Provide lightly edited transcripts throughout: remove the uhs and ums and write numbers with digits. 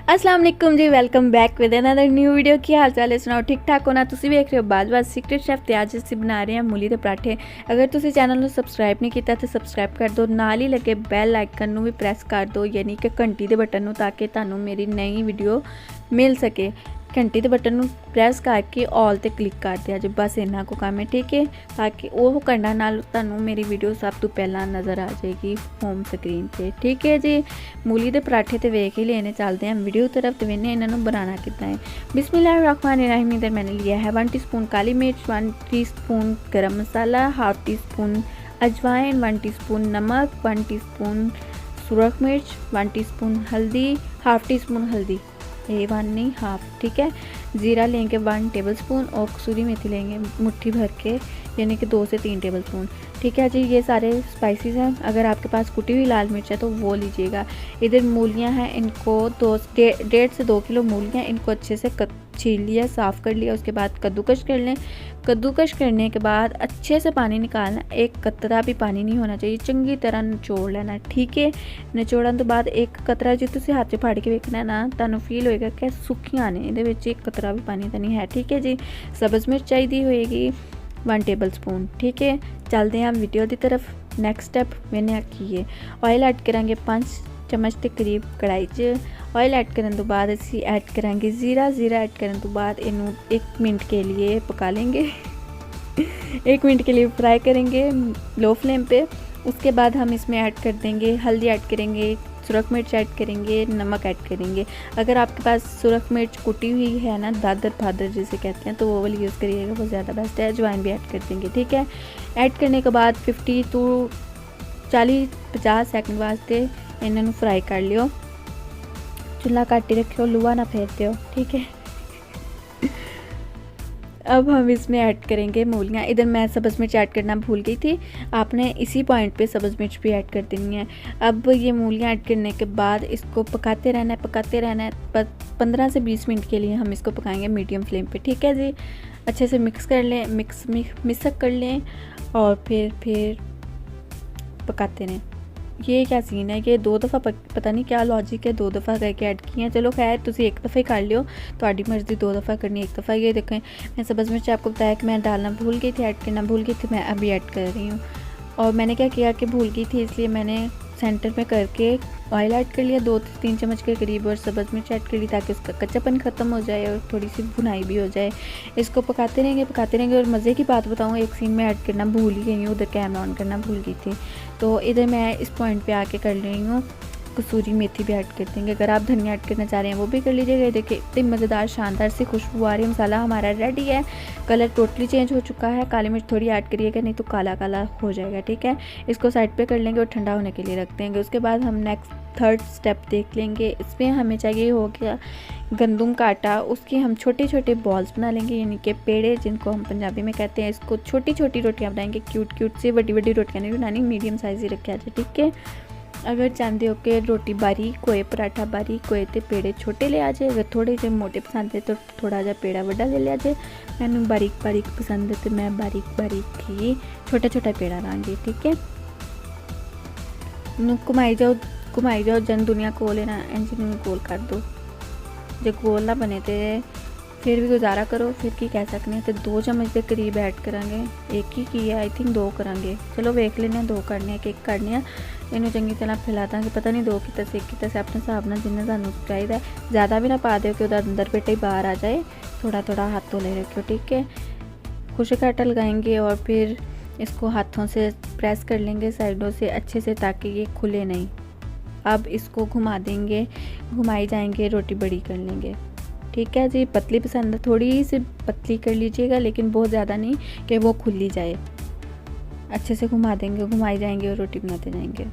अस्सलाम वालेकुम जी, welcome back with another new video. की हाल चाल है? सुनाओ ठीक ठाक होना। तुसी वेख रहे हो बाज सीक्रेट शेफ ते अज असीं बना रहे हैं मूली दे पराठे। अगर तुसी चैनल नूं सबसक्राइब नहीं किया तो सबसक्राइब कर दो, नाल ही लगे बैल आइकन नूं भी प्रेस कर दो, यानी कि घंटी दे बटन नूं, ताकि तुहानूं मेरी नई वीडियो मिल सके। घंटी दे बटन नूं प्रेस करके ऑल ते क्लिक कर दिया जे, बस इन्ना को काम है, ठीक है। ताकि वो करने नाल तुहानूं मेरी वीडियो सब तो पहला नज़र आ जाएगी होम स्क्रीन पे, ठीक है जी। मूली दे पराठे तो वेख ही लेने, चलते हैं वीडियो तरफ तो वेने इन्हों बनाना कितना है। बिस्मिल्लाहिर्रहमानिर्रहीम। इधर मैंने लिया है 1 टीस्पून काली मिर्च, 1 टीस्पून गरम मसाला, हाफ टीस्पून अजवाइन, 1 टीस्पून नमक, 1 टीस्पून सुरख मिर्च, 1 टीस्पून हल्दी, हाफ टीस्पून हल्दी, ये 1 नहीं हाफ, ठीक है। ज़ीरा लेंगे 1 टेबलस्पून और कसूरी मेथी लेंगे मुट्ठी भर के, यानी कि 2 से 3 टेबलस्पून, ठीक है जी। ये सारे स्पाइसेस हैं। अगर आपके पास कुटी हुई लाल मिर्च है तो वो लीजिएगा। इधर मूलियां हैं, इनको 1.5 से 2 किलो मूलियां, इनको अच्छे से छील लिया, साफ़ कर लिया। उसके बाद कद्दूकश कर लें। कद्दूकश करने के बाद अच्छे से पानी निकालना, एक कतरा भी पानी नहीं होना चाहिए, चंगी तरह निचोड़ लेना, ठीक है। निचोड़न तो बाद एक कतरा जो तुम हाथ 'च फाड़ के वेखना है ना, तुहानूं फील होएगा कि सुक्कियां ने, इहदे विच एक कतरा भी पानी तो नहीं है, ठीक है जी। सब्ज़ मिर्च चाहिए होएगी 1 टेबलस्पून, ठीक है। चलते हैं हम वीडियो की तरफ। नैक्सट स्टैप मैंने की है, ऑयल ऐड करांगे 5 चम्मच के करीब कढ़ाई 'च। ऑयल ऐड करने तो बाद असी ऐड करांगे जीरा ऐड करने तो बाद इनू 1 मिनट के लिए पका लेंगे 1 मिनट के लिए फ्राई करेंगे लो फ्लेम पे। उसके बाद हम इसमें ऐड कर देंगे हल्दी, ऐड करेंगे सुरख मिर्च, ऐड करेंगे नमक, ऐड करेंगे। अगर आपके पास सुरख मिर्च कुटी हुई है ना, दादर फादर जिसे कहते हैं, तो वो वाली यूज़ करिएगा, वो ज़्यादा बेस्ट है। अजवाइन भी ऐड कर देंगे, ठीक है। ऐड करने के बाद 50 to 40-50 सेकंड वास्ते इन्हों फ्राई कर लियो। चूल्हा घट ही रखियो, लुआ ना फेर दियो, ठीक है। अब हम इसमें ऐड करेंगे मूलियाँ। इधर मैं सब्ज़ मिर्च ऐड करना भूल गई थी, आपने इसी पॉइंट पे सब्ज़ मिर्च भी ऐड कर देनी है। अब ये मूलियाँ ऐड करने के बाद इसको पकाते रहना है 15 से 20 मिनट के लिए हम इसको पकाएंगे मीडियम फ्लेम पे, ठीक है जी। अच्छे से मिक्स कर लें, मिक्स कर लें और फिर पकाते रहें। ये क्या सीन है, ये 2 दफ़ा पता नहीं क्या लॉजिक है, 2 दफ़ा करके ऐड किए हैं। चलो खैर, तुसी 1 दफ़ा ही कर लियो, तो मर्ज़ी 2 दफ़ा करनी, 1 दफ़ा। ये देखें, मैं सब्ज़ मिर्च आपको बताया कि मैं डालना भूल गई थी, ऐड करना भूल गई थी, मैं अभी ऐड कर रही हूँ। और मैंने क्या किया कि भूल गई थी, इसलिए मैंने सेंटर में करके ऑयल ऐड कर लिया 2 से 3 चम्मच के करीब, और सब्ज़ मिर्च ऐड कर ली ताकि उसका कच्चापन ख़त्म हो जाए और थोड़ी सी भुनाई भी हो जाए। इसको पकाते रहेंगे। और मज़े की बात बताऊँ, एक सीन में ऐड करना भूल ही गई हूँ, उधर कैमरा ऑन करना भूल गई थी, तो इधर मैं इस पॉइंट पे आके कर रही हूँ। कसूरी मेथी भी ऐड कर देंगे, अगर आप धनिया ऐड करना चाह रहे हैं वो भी कर लीजिएगा। देखिए इतनी मज़ेदार शानदार सी खुशबू आ रही है। मसाला हमारा रेडी है, कलर टोटली चेंज हो चुका है। काली मिर्च थोड़ी ऐड करिएगा, नहीं तो काला काला हो जाएगा, ठीक है। इसको साइड पे कर लेंगे और ठंडा होने के लिए रख देंगे। उसके बाद हम नेक्स्ट 3rd स्टेप देख लेंगे। इसमें हमें चाहिए हो गया गंदम का आटा, उसके हम छोटे छोटे बॉल्स बना लेंगे, यानी कि पेड़े जिनको हम पंजाबी में कहते हैं। इसको छोटी छोटी रोटियां बनाएंगे, क्यूट सी, बड़ी बड़ी रोटियां नहीं बनानी, मीडियम साइज़ ही रखा जाए, ठीक है। अगर चाहते हो कि रोटी बारीक होए, पराठा बारीक होए, तो पेड़े छोटे ले आ जाए। अगर थोड़े जे मोटे पसंद है तो थोड़ा जा पेड़ा वड्डा ले लिया जाए। मैंने बारीक पसंद है तो मैं बारीक ही छोटा पेड़ा लाँगी, ठीक है। घुमाई जाओ जन दुनिया कोल है ना, इंजन में गोल कर दो। जो गोल ना बने तो फिर भी गुजारा करो, फिर की कह सकते हैं। तो 2 चम्मच के करीब ऐड करांगे, एक ही की है आई थिंक, 2 करांगे। चलो वेख लेने, 2 करने, एक करने। इन्हों चंगी तरह फैला देंगे, पता नहीं 2 कितना से 1 कितना से अपने हिसाब ਨਾਲ जिन्ना सानू चाहिए। ज़्यादा भी ना पा दो कि अंदर पेटे ही बाहर आ जाए, थोड़ा हाथों ले रखियो, ठीक है। खुशक आटा लगाएंगे और फिर इसको हाथों से प्रेस कर लेंगे साइडों से अच्छे से, ताकि ये खुले नहीं। अब इसको घुमा देंगे, घुमाई जाएंगे, रोटी बड़ी कर लेंगे, ठीक है जी। पतली पसंद है, थोड़ी सी पतली कर लीजिएगा, लेकिन बहुत ज़्यादा नहीं कि वो खुली जाए। अच्छे से घुमा देंगे, घुमाई जाएंगे और रोटी बनाते जाएंगे।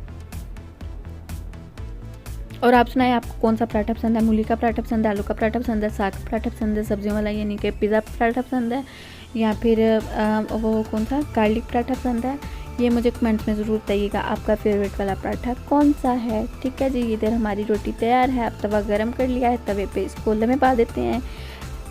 और आप सुनाएं, आपको कौन सा पराठा पसंद है? मूली का पराठा पसंद है, आलू का पराठा पसंद है, साग का पराठा पसंद है, सब्जियों वाला यानी कि पिज़्ज़ा पराठा पसंद है, या फिर वो कौन सा गार्लिक पराठा पसंद है? ये मुझे कमेंट्स में ज़रूर बताइएगा, आपका फेवरेट वाला पराठा कौन सा है, ठीक है जी। इधर हमारी रोटी तैयार है। अब तवा गरम कर लिया है, तवे पे इसको लम्हे पा देते हैं।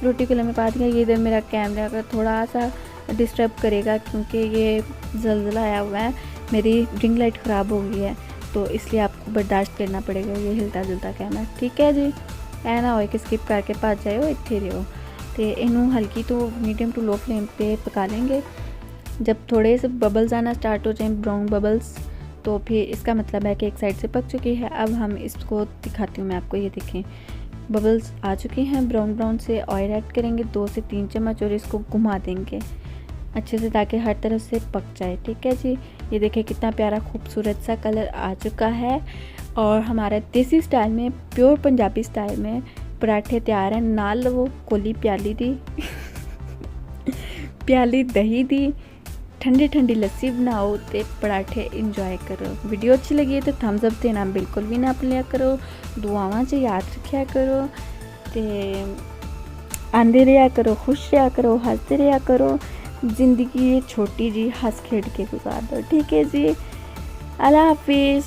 रोटी को लम्हे पा दिया। ये इधर मेरा कैमरा का थोड़ा सा डिस्टर्ब करेगा क्योंकि ये ज़लज़ला आया हुआ है, मेरी रिंग लाइट ख़राब हो गई है, तो इसलिए आपको बर्दाश्त करना पड़ेगा ये हिलता जुलता कैमरा, ठीक है जी। ऐ ना होए कि स्किप करके भज जाए, इत्थे रहो। तो इनू हल्की तो मीडियम टू लो फ्लेम पे पका लेंगे। जब थोड़े से बबल्स आना स्टार्ट हो जाए, ब्राउन बबल्स, तो फिर इसका मतलब है कि एक साइड से पक चुकी है। अब हम इसको दिखाती हूँ मैं आपको, ये देखें बबल्स आ चुके हैं ब्राउन ब्राउन से। ऑयल ऐड करेंगे 2 से 3 चम्मच और इसको घुमा देंगे अच्छे से ताकि हर तरफ से पक जाए। ठीक है जी, ये देखें कितना प्यारा खूबसूरत सा कलर आ चुका है और हमारा देसी स्टाइल में, प्योर पंजाबी स्टाइल में पराठे तैयार हैं। नाल वो कोली प्याली दी प्याली दही दी, ठंडी ठंडी लस्सी बनाओ तो पराठे इंजॉय करो। वीडियो अच्छी लगी है तो थम्स अप देना बिल्कुल भी ना भुलिया करो। दुआवां च याद रखा करो, तो आंदे रहा करो, खुश रहा करो, हंसते रहा करो। ज़िंदगी ये छोटी जी, हंस खेड के गुजार दो। ठीक है जी, अल्लाह हाफिज़।